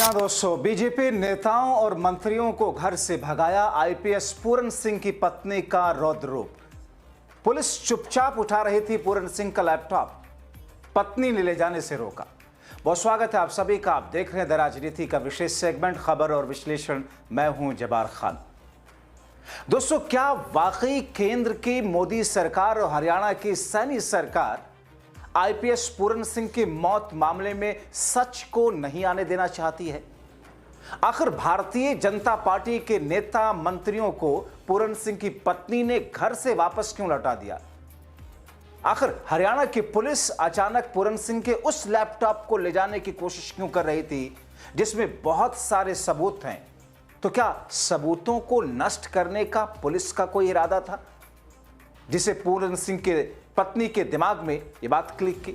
जी हाँ दोस्तों, बीजेपी नेताओं और मंत्रियों को घर से भगाया, आईपीएस पूरन सिंह की पत्नी का रौद्र रूप। पुलिस चुपचाप उठा रही थी पूरन सिंह का लैपटॉप, पत्नी ने ले जाने से रोका। बहुत स्वागत है आप सभी का। आप देख रहे हैं द राजनीति का विशेष सेगमेंट खबर और विश्लेषण। मैं हूं जबार खान। दोस्तों, क्या वाकई केंद्र की मोदी सरकार और हरियाणा की सैनी सरकार आईपीएस पूरन सिंह की मौत मामले में सच को नहीं आने देना चाहती है? आखिर भारतीय जनता पार्टी के नेता मंत्रियों को पूरन सिंह की पत्नी ने घर से वापस क्यों लौटा दिया? आखिर हरियाणा की पुलिस अचानक पूरन सिंह के उस लैपटॉप को ले जाने की कोशिश क्यों कर रही थी जिसमें बहुत सारे सबूत हैं? तो क्या सबूतों को नष्ट करने का पुलिस का कोई इरादा था, जिसे पूरन सिंह के पत्नी के दिमाग में यह बात क्लिक की?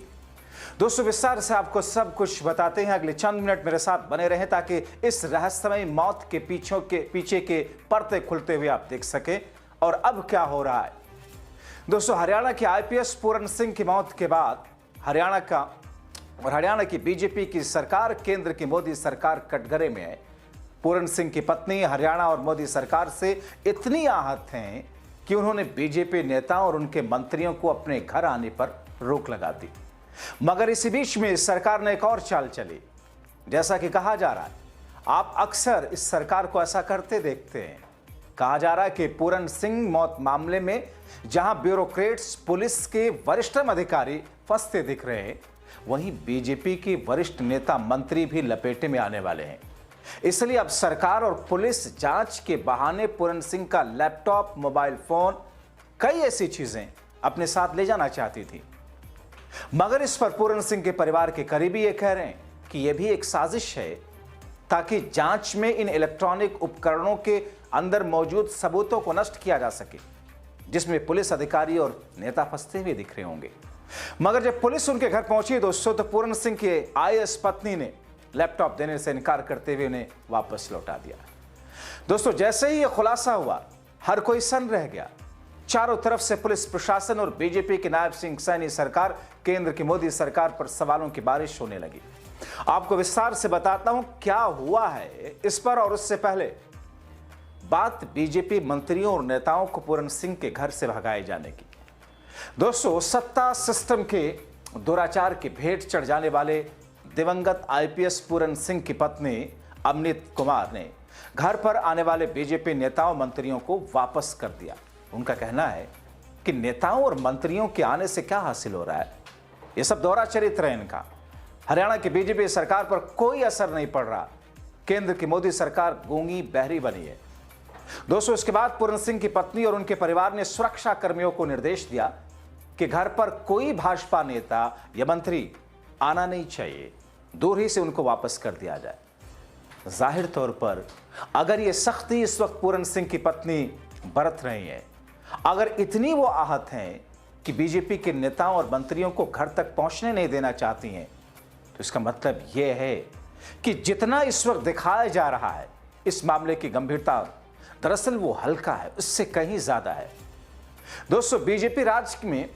दोस्तों, विस्तार से आपको सब कुछ बताते हैं। अगले चंद मिनट मेरे साथ बने रहें ताकि इस रहस्यमय मौत के पीछे के पर्दे खुलते हुए आप देख सकें और अब क्या हो रहा है। दोस्तों, हरियाणा के आईपीएस पूरन सिंह की मौत के बाद हरियाणा की बीजेपी की सरकार, केंद्र की मोदी सरकार कटघरे में है। पूरन सिंह की पत्नी हरियाणा और मोदी सरकार से इतनी आहत हैं कि उन्होंने बीजेपी नेताओं और उनके मंत्रियों को अपने घर आने पर रोक लगा दी। मगर इसी बीच में सरकार ने एक और चाल चली। जैसा कि कहा जा रहा है, आप अक्सर इस सरकार को ऐसा करते देखते हैं। कहा जा रहा है कि पूरन सिंह मौत मामले में जहां ब्यूरोक्रेट्स, पुलिस के वरिष्ठतम अधिकारी फंसते दिख रहे हैं, वहीं बीजेपी के वरिष्ठ नेता मंत्री भी लपेटे में आने वाले हैं। इसलिए अब सरकार और पुलिस जांच के बहाने पूरन सिंह का लैपटॉप, मोबाइल फोन, कई ऐसी चीजें अपने साथ ले जाना चाहती थी। मगर इस पर पूरन सिंह के परिवार के करीबी ये कह रहे हैं कि यह भी एक साजिश है ताकि जांच में इन इलेक्ट्रॉनिक उपकरणों के अंदर मौजूद सबूतों को नष्ट किया जा सके, जिसमें पुलिस अधिकारी और नेता फंसते हुए दिख रहे होंगे। मगर जब पुलिस उनके घर पहुंची दोस्तों, तो पूरन सिंह के आईएएस पत्नी ने लैपटॉप देने से इनकार करते हुए उन्हें वापस लौटा दिया। दोस्तों, जैसे ही यह खुलासा हुआ, हर कोई सन्न रह गया। चारों तरफ से पुलिस प्रशासन और बीजेपी की नायब सिंह सैनी सरकार, केंद्र की मोदी सरकार पर सवालों की बारिश होने लगी। आपको विस्तार से बताता हूं क्या हुआ है इस पर। और उससे पहले बात बीजेपी मंत्रियों और नेताओं को पूरन सिंह के घर से भगाए जाने की। दोस्तों, सत्ता सिस्टम के दुराचार की भेंट चढ़ जाने वाले दिवंगत आईपीएस पूरन सिंह की पत्नी अमनीत कुमार ने घर पर आने वाले बीजेपी नेताओं मंत्रियों को वापस कर दिया। उनका कहना है कि नेताओं और मंत्रियों के आने से क्या हासिल हो रहा है, यह सब दोहरा चरित्र है इनका। हरियाणा की बीजेपी सरकार पर कोई असर नहीं पड़ रहा। केंद्र की मोदी सरकार गूंगी बहरी बनी है। दोस्तों, इसके बाद पूरन सिंह की पत्नी और उनके परिवार ने सुरक्षा कर्मियों को निर्देश दिया कि घर पर कोई भाजपा नेता या मंत्री आना नहीं चाहिए, दूर ही से उनको वापस कर दिया जाए। जाहिर तौर पर अगर यह सख्ती इस वक्त पूरन सिंह की पत्नी बरत रही है, अगर इतनी वो आहत हैं कि बीजेपी के नेताओं और मंत्रियों को घर तक पहुंचने नहीं देना चाहती हैं, तो इसका मतलब यह है कि जितना इस वक्त दिखाया जा रहा है इस मामले की गंभीरता, दरअसल वो हल्का है, उससे कहीं ज्यादा है। दोस्तों, बीजेपी राज्य में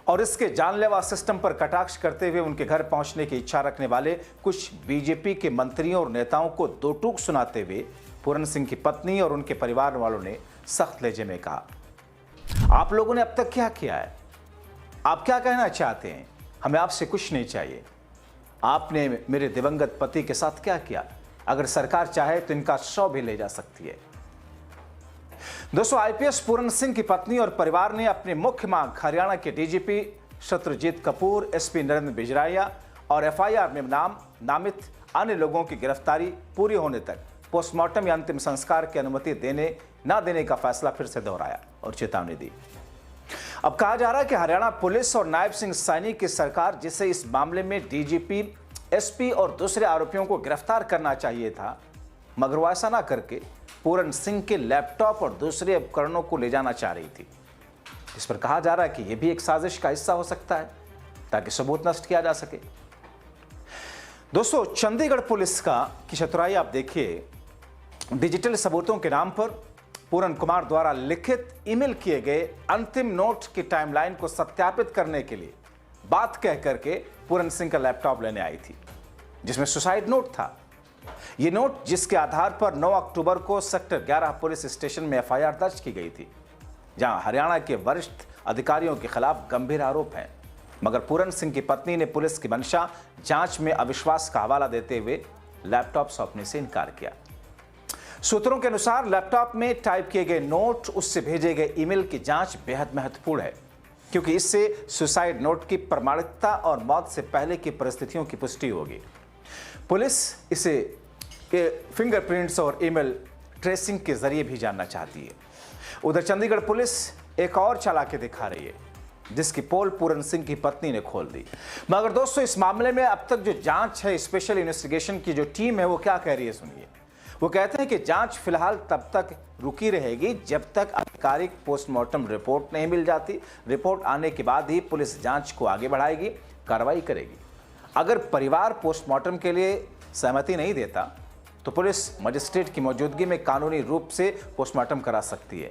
और इसके जानलेवा सिस्टम पर कटाक्ष करते हुए उनके घर पहुंचने की इच्छा रखने वाले कुछ बीजेपी के मंत्रियों और नेताओं को दो टूक सुनाते हुए पूरन सिंह की पत्नी और उनके परिवार वालों ने सख्त लहजे में कहा, आप लोगों ने अब तक क्या किया है? आप क्या कहना चाहते हैं? हमें आपसे कुछ नहीं चाहिए। आपने मेरे दिवंगत पति के साथ क्या किया? अगर सरकार चाहे तो इनका शव भी ले जा सकती है। दोस्तों, आईपीएस पूरन सिंह की पत्नी और परिवार ने अपनी मुख्य मांग हरियाणा के डीजीपी शत्रुजीत कपूर, एसपी नरेंद्र बिजराया और एफआईआर में नामित अन्य लोगों की गिरफ्तारी पूरी होने तक पोस्टमार्टम या अंतिम संस्कार की अनुमति देने न देने का फैसला फिर से दोहराया और चेतावनी दी। अब कहा जा रहा है कि हरियाणा पुलिस और नायब सिंह सैनी की सरकार, जिसे इस मामले में डीजीपी, एसपी और दूसरे आरोपियों को गिरफ्तार करना चाहिए था, मगर वो ऐसा ना करके पूरन सिंह के लैपटॉप और दूसरे उपकरणों को ले जाना चाह रही थी। इस पर कहा जा रहा है कि यह भी एक साजिश का हिस्सा हो सकता है ताकि सबूत नष्ट किया जा सके। दोस्तों, चंडीगढ़ पुलिस की चतुराई आप देखिए। डिजिटल सबूतों के नाम पर पूरन कुमार द्वारा लिखित ईमेल किए गए अंतिम नोट की टाइमलाइन को सत्यापित करने के लिए बात कह करके पूरन सिंह का लैपटॉप लेने आई थी, जिसमें सुसाइड नोट था ये नोट जिसके आधार पर 9 अक्टूबर को सेक्टर 11 पुलिस स्टेशन में एफआईआर दर्ज की गई थी, जहां हरियाणा के वरिष्ठ अधिकारियों के खिलाफ गंभीर आरोप हैं। मगर पूरन सिंह की पत्नी ने पुलिस की मंशा जांच में अविश्वास का हवाला देते हुए लैपटॉप सौंपने से इनकार किया। सूत्रों के अनुसार लैपटॉप में टाइप किए गए नोट, उससे भेजे गए ईमेल की जांच बेहद महत्वपूर्ण है, क्योंकि इससे सुसाइड नोट की प्रमाणिकता और मौत से पहले की परिस्थितियों की पुष्टि होगी। पुलिस इसे फिंगरप्रिंट्स और ईमेल ट्रेसिंग के जरिए भी जानना चाहती है। उधर चंडीगढ़ पुलिस एक और चालाकी दिखा रही है, जिसकी पोल पूरन सिंह की पत्नी ने खोल दी। मगर दोस्तों, इस मामले में अब तक जो जांच है, स्पेशल इन्वेस्टिगेशन की जो टीम है, वो क्या कह रही है सुनिए। वो कहते हैं कि जांच फिलहाल तब तक रुकी रहेगी जब तक आधिकारिक पोस्टमार्टम रिपोर्ट नहीं मिल जाती। रिपोर्ट आने के बाद ही पुलिस जांच को आगे बढ़ाएगी, कार्रवाई करेगी। अगर परिवार पोस्टमार्टम के लिए सहमति नहीं देता तो पुलिस मजिस्ट्रेट की मौजूदगी में कानूनी रूप से पोस्टमार्टम करा सकती है।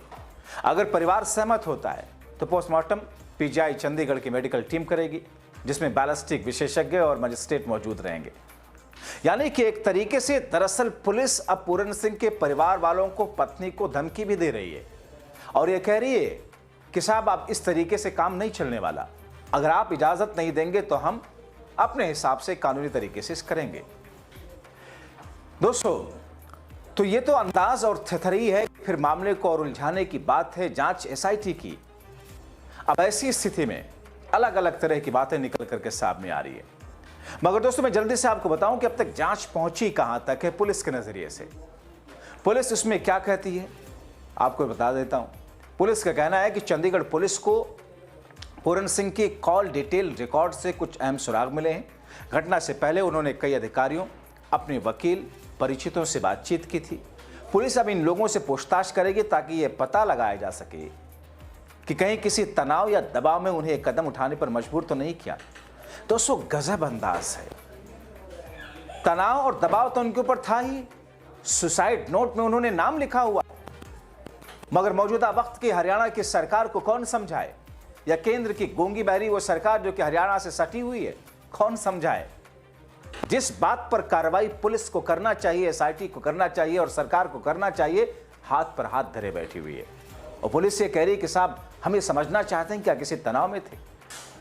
अगर परिवार सहमत होता है तो पोस्टमार्टम पीजीआई चंडीगढ़ की मेडिकल टीम करेगी, जिसमें बैलिस्टिक विशेषज्ञ और मजिस्ट्रेट मौजूद रहेंगे। यानी कि एक तरीके से दरअसल पुलिस अब पूरन सिंह के परिवार वालों को, पत्नी को धमकी भी दे रही है और यह कह रही है कि साहब, अब इस तरीके से काम नहीं चलने वाला। अगर आप इजाजत नहीं देंगे तो हम अपने हिसाब से कानूनी तरीके से करेंगे। दोस्तों, तो ये तो अंदाज और थरथरी है। फिर मामले को और उलझाने की बात है जांच एसआईटी की। अब ऐसी स्थिति में अलग अलग तरह की बातें निकल करके सामने आ रही है। मगर दोस्तों, मैं जल्दी से आपको बताऊं कि अब तक जांच पहुंची कहां तक है पुलिस के नजरिए से। पुलिस उसमें क्या कहती है आपको बता देता हूं। पुलिस का कहना है कि चंडीगढ़ पुलिस को पूरन सिंह की कॉल डिटेल रिकॉर्ड से कुछ अहम सुराग मिले हैं। घटना से पहले उन्होंने कई अधिकारियों, अपने वकील, परिचितों से बातचीत की थी। पुलिस अब इन लोगों से पूछताछ करेगी ताकि यह पता लगाया जा सके कि कहीं किसी तनाव या दबाव में उन्हें एक कदम उठाने पर मजबूर तो नहीं किया। दोस्तों, गजब अंदाज है। तनाव और दबाव तो उनके ऊपर था ही। सुसाइड नोट में उन्होंने नाम लिखा हुआ, मगर मौजूदा वक्त की हरियाणा की सरकार को कौन समझाए, या केंद्र की गूंगी बहरी वो सरकार जो कि हरियाणा से सटी हुई है, कौन समझाए। जिस बात पर कार्रवाई पुलिस को करना चाहिए, एसआईटी को करना चाहिए और सरकार को करना चाहिए, हाथ पर हाथ धरे बैठी हुई है। और पुलिस ये कह रही है कि साहब, हम ये समझना चाहते हैं क्या किसी तनाव में थे।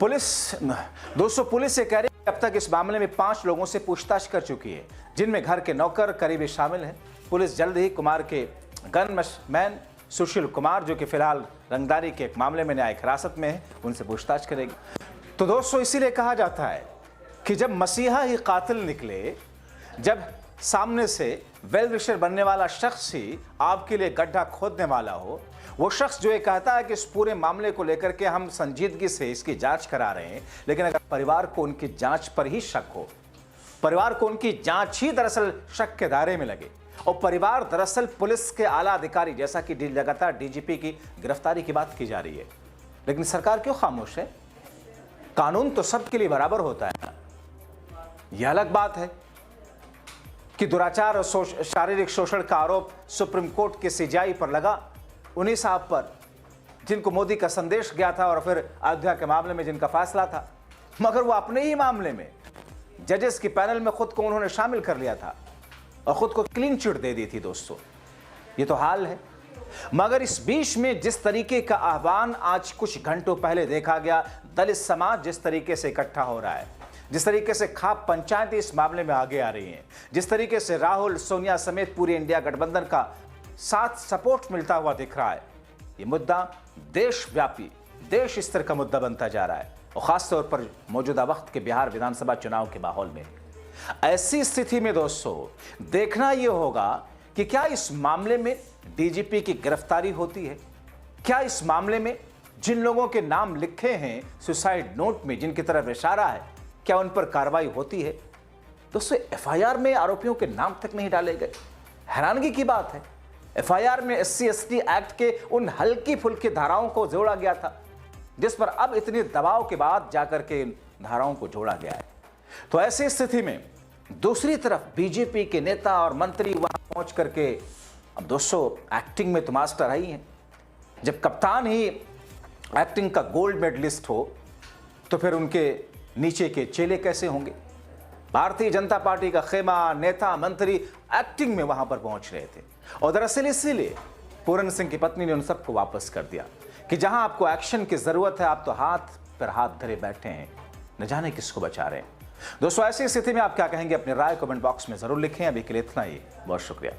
पुलिस ये कह रही है अब तक इस मामले में 5 लोगों से पूछताछ कर चुकी है, जिनमें घर के नौकर करीबी शामिल हैं। पुलिस जल्द ही कुमार के गनमैन सुशील कुमार, जो कि फिलहाल रंगदारी के एक मामले में न्यायिक हिरासत में है, उनसे पूछताछ करेगी। तो दोस्तों, इसीलिए कहा जाता है कि जब मसीहा ही कातिल निकले, जब सामने से वेल विशर बनने वाला शख्स ही आपके लिए गड्ढा खोदने वाला हो, वो शख्स जो ये कहता है कि इस पूरे मामले को लेकर के हम संजीदगी से इसकी जांच करा रहे हैं, लेकिन अगर परिवार को उनकी जांच पर ही शक हो, परिवार को उनकी जांच ही दरअसल शक के दायरे में लगे, और परिवार दरअसल पुलिस के आला अधिकारी, जैसा कि लगातार डीजीपी की गिरफ्तारी की बात की जा रही है, लेकिन सरकार क्यों खामोश है। कानून तो सबके लिए बराबर होता है ना। यह अलग बात है कि दुराचार और शारीरिक शोषण का आरोप सुप्रीम कोर्ट के सीजीआई पर लगा, उन्हीं साहब पर जिनको मोदी का संदेश गया था, और फिर अयोध्या के मामले में जिनका फैसला था, मगर वो अपने ही मामले में जजेस की पैनल में खुद को उन्होंने शामिल कर लिया था और खुद को क्लीन चिट दे दी थी। दोस्तों, ये तो हाल है। मगर इस बीच में जिस तरीके का आह्वान आज कुछ घंटों पहले देखा गया, दलित समाज जिस तरीके से इकट्ठा हो रहा है, जिस तरीके से खाप पंचायतें इस मामले में आगे आ रही हैं, जिस तरीके से राहुल, सोनिया समेत पूरी इंडिया गठबंधन का साथ सपोर्ट मिलता हुआ दिख रहा है, ये मुद्दा देशव्यापी, देश स्तर का मुद्दा बनता जा रहा है, और खासतौर पर मौजूदा वक्त के बिहार विधानसभा चुनाव के माहौल में। ऐसी स्थिति में दोस्तों, देखना यह होगा कि क्या इस मामले में डीजीपी की गिरफ्तारी होती है, क्या इस मामले में जिन लोगों के नाम लिखे हैं सुसाइड नोट में, जिनकी तरफ इशारा है, क्या उन पर कार्रवाई होती है। दोस्तों, एफआईआर में आरोपियों के नाम तक नहीं डाले गए। हैरानगी की बात है, एफआईआर में SC/ST एक्ट के उन हल्की फुल्की धाराओं को जोड़ा गया था, जिस पर अब इतने दबाव के बाद जाकर के इन धाराओं को जोड़ा गया है। तो ऐसी स्थिति में दूसरी तरफ बीजेपी के नेता और मंत्री वहां पहुंच करके, अब दोस्तों, एक्टिंग में तो मास्टर ही हैं। जब कप्तान ही एक्टिंग का गोल्ड मेडलिस्ट हो, तो फिर उनके नीचे के चेले कैसे होंगे। भारतीय जनता पार्टी का खेमा, नेता, मंत्री एक्टिंग में वहां पर पहुंच रहे थे और दरअसल इसीलिए पूरन सिंह की पत्नी ने उन सबको वापस कर दिया कि जहां आपको एक्शन की जरूरत है, आप तो हाथ पर हाथ धरे बैठे हैं, न जाने किसको बचा रहे हैं। दोस्तों, ऐसी स्थिति में आप क्या कहेंगे? अपनी राय कमेंट बॉक्स में जरूर लिखें। अभी के लिए इतना ही, बहुत शुक्रिया।